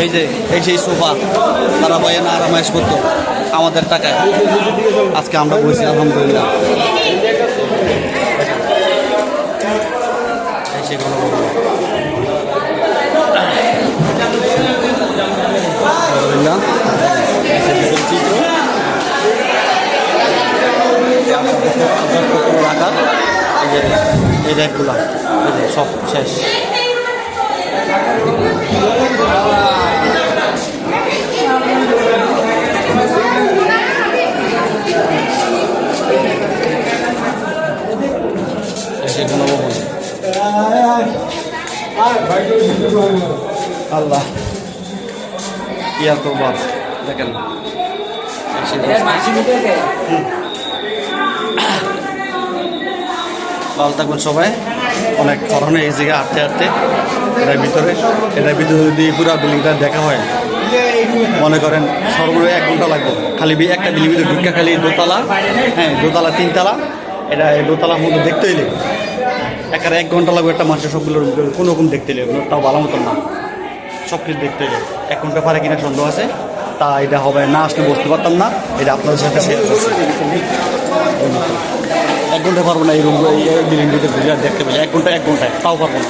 এই সেই সোফা তারা বয়ে না আরামাইশ করতো আমাদের টাকায়, আজকে আমরা বসি আলহামদুলিল্লাহ। এই সেগুলো চিত্র রাখার এই র্যাকগুলা সব শেষ। আল্লাহ ইয়া তো বাপ দেখেন ভালো থাকবেন সবাই। অনেক ধরনের এই জায়গায় হাঁটতে হাঁটতে এটার ভিতরে যদি পুরো বিল্ডিংটা দেখা হয় মনে করেন সর্বোচ্চ 1 ঘন্টা লাগবে। খালি একটা বিল্ডিং ভিতরে ঢুকা খালি দোতলা, হ্যাঁ দোতলা 3 তলা, এটা এই দোতলার মধ্যে দেখতে এলে একারে 1 ঘন্টা লাগবে একটা মানুষের সবগুলোর কোনো রকম দেখতে এলে, তাও ভালো মতন না সব কিছু দেখতে এলে 1 ঘন্টা পারে কিনা সন্দেহ আছে। তা এটা হবে না আসলে বুঝতে পারতাম না, এটা আপনাদের সাথে শেয়ার করছি। 1 ঘন্টা পারবো না এই রুম এই বিল্ডিং ভিতরে ঘুরে দেখতে পেলে 1 ঘন্টায় তাও পারবো না।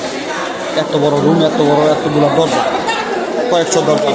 এত বড় রুম, এত বড় এতগুলো দরজা, কয়েকশো দরজা।